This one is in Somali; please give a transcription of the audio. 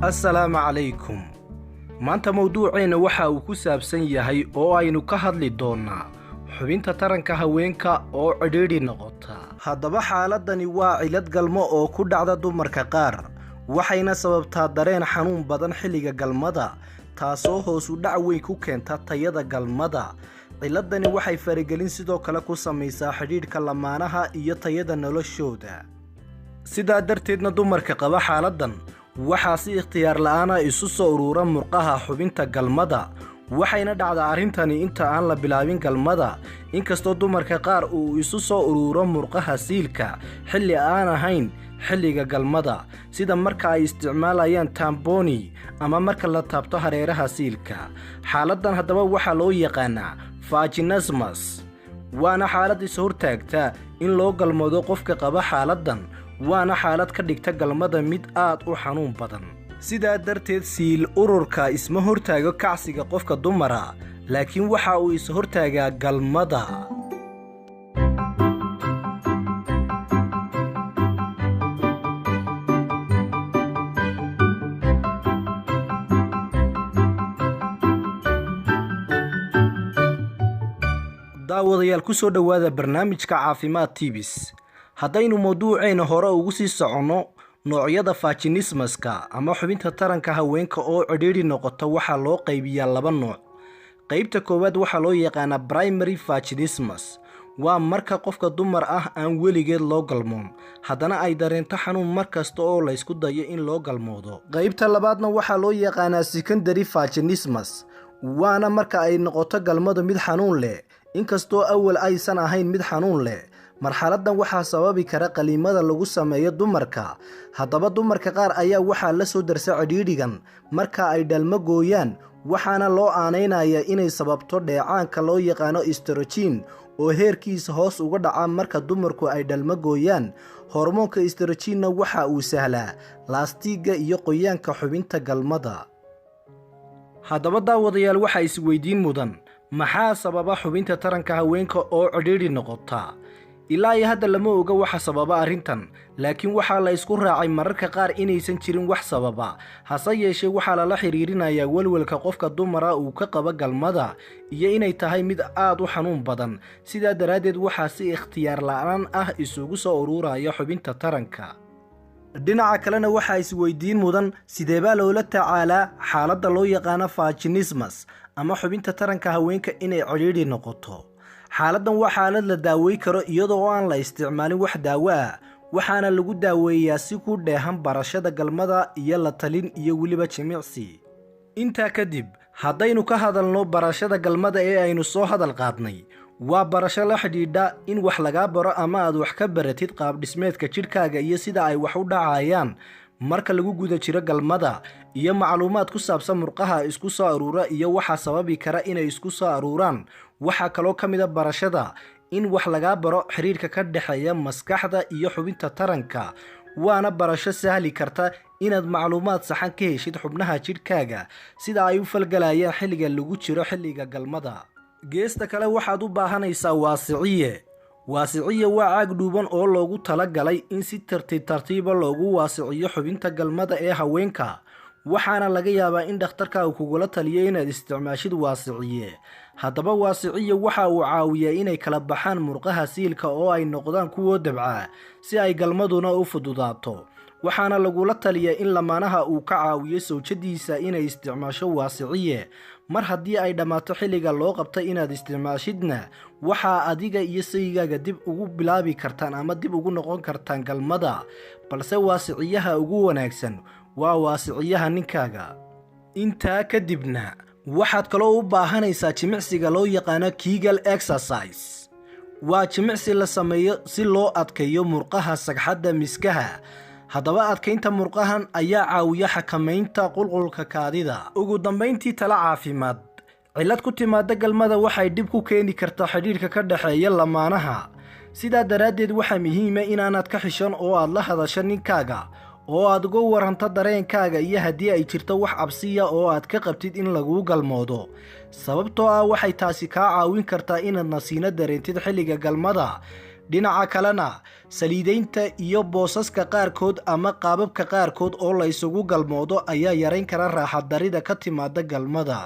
assalaamu calaykum. maanta mawduuceena waxa uu ku saabsan yahay oo aynu ka hadli doonaa xubinta taranka haweenka oo cidhiidhi noqota. haddaba xaaladani waa cilad galmo oo ku dhacda dumarka qaar, waxayna sababtaa dareen xanuun badan xilliga galmada, taasoo hoos u dhac weyn ku keenta tayada galmada. ciladani waxay faragelin sidoo kale ku samaysaa xidhiidhka lamaanaha iyo tayada noloshooda. sidaa darteedna dumarka qaba xaaladan waxaa si ikhtiyaar la'aana isu soo urura murqaha xubinta galmada, waxayna dhacdaa arrintani inta aan la bilaabin galmada, inkastoo dumarka qaar uu isu soo ururo murqaha siilka xilli aan ahayn xilliga galmada, sida marka ay isticmaalayaan tamboni ama marka la taabto hareeraha siilka. xaaladan haddaba waxaa loo yaqaanaa vaginismus, waana xaalad is hortaagta in loo galmoodo qofka qaba xaaladan, waana xaalad ka dhigta galmada mid aad u xanuun badan. sidaa darteed siil ururka isma hortaago kacsiga qofka dumara, laakiin waxa uu is hortaagaa galmada. daawadayaal ku soo dhowaada barnaamijka caafimaad tibis. haddaynu mawduuceena hore ugu sii soconno, noocyada vaginismuska ama xubinta taranka haweenka oo cidhiidhi noqota waxaa loo qaybiyaa laba nooc. qaybta koowaad waxaa loo yaqaanaa primary vaginismus, waa marka qofka dumar ah aan weligeed loo galmoon, haddana ay dareento xanuun mar kasta oo laysku dayo in loo galmoodo. qaybta labaadna waxaa loo yaqaanaa secondary vaginismus, waana marka ay noqoto galmadu mid xanuun leh, inkastoo awal aysan ahayn mid xanuun leh. marxaladan waxaa sababi kara qaliimada lagu sameeyo dumarka. haddaba dumarka qaar ayaa waxaa la soo darsa cidhiidhigan marka ay dhalmo gooyaan, waxaana loo aaneynaya inay sababto dheecaanka loo yaqaano estrogen oo heerkiisa hoos uga dhaca marka dumarku ay dhalmo gooyaan. hormoonka estrogenna waxa uu sahlaa laastiga iyo qoyaanka xubinta galmada. haddaba daawadayaal waxaa isweydiin mudan, maxaa sababa xubinta taranka haweenka oo cidhiidhi noqota? ilaa iyo hadda lama oga waxa sababa arrintan, laakiin waxaa la isku raacay mararka qaar inaysan jirin wax sababa, hase yeeshee waxaa lala xiriirinayaa welwelka qofka dumara uu ka qaba galmada iyo inay tahay mid aad u xanuun badan. sidaa daraaddeed waxaa si ikhtiyaar la'aan ah isugu soo ururaya xubinta taranka. dhinaca kalena waxaa isweydiin mudan, sidee baa loola tacaalaa xaaladda loo yaqaano vaginismus ama xubinta taranka haweenka inay cidhiidhi noqoto? xaaladan waa xaalad la daawey karo iyadoo aan la isticmaalin wax daawo ah, waxaana lagu daaweeyaa si ku dheehan barashada galmada iyo la talin iyo weliba jimicsi. intaa kadib, haddaynu ka hadalno barashada galmada ee aynu soo hadal qaadnay, waa barasho la xidhiidha in wax lagaa baro ama aad wax ka baratid qaabdhismeedka jidhkaaga iyo sida ay wax u dhacayaan marka lagu guda jiro galmada, iyo macluumaad ku saabsan murqaha isku soo aruura iyo waxa sababi kara inay isku soo aruuraan. waxaa kaloo ka mid a barashada in wax lagaa baro xiriirka ka dhexeeya maskaxda iyo xubinta taranka, waana barasho sahli karta inaad macluumaad saxan ka heshid xubnaha jidhkaaga sida ay u falgalayaan xilliga lagu jiro xilliga galmada. geesta kale waxaad u baahanaysaa waasiciye. waasiciye waa caag dhuuban oo loogu talagalay in si tartiiba loogu waasiciyo xubinta galmada ee haweenka, waxaana laga yaabaa in dhakhtarka uu kugula taliyo inaad isticmaashid waasiciye. haddaba waasiciye waxa uu caawiyaa inay kala baxaan murqaha siilka oo ay noqdaan kuwo dabca, si ay galmaduna u fududaato. waxaana lagula taliyaa in lamaanaha uu ka caawiyo sawjadiisa inay isticmaasho waasiciye. mar haddii ay dhammaato xilliga loo qabtay inaad isticmaashidna, waxaa adiga iyo sayigaaga dib ugu bilaabi kartaan ama dib ugu noqon kartaan galmada, balse waasiciyaha ugu wanaagsan waa waasiciyaha ninkaaga. intaa kadibna waxaad kaloo u baahanaysaa jimicsiga loo yaqaano Kegel exercise. waa jimicsi la sameeyo si loo adkeeyo murqaha sagxadda miskaha. haddaba adkaynta murqahan ayaa caawiya xakamaynta qulqulka kaadida. ugu dambayntii, tala caafimaad. cilad ku timaada galmada waxay dhib ku keeni kartaa xidhiidhka ka dhexeeya lamaanaha. sidaa daraaddeed waxaa muhiima inaanad ka xishan oo aad la hadasho ninkaaga oo aad uga waranto dareenkaaga iyo haddii ay jirto wax cabsiya oo aad ka qabtid in laguu galmoodo, sababtoo ah waxay taasi kaa caawin kartaa inaad nasiino dareentid xilliga galmada. dhinaca kalena saliidaynta iyo boosaska qaarkood ama qaababka qaarkood oo la isugu galmoodo ayaa yarayn kara raaxad darida ka timaada galmada.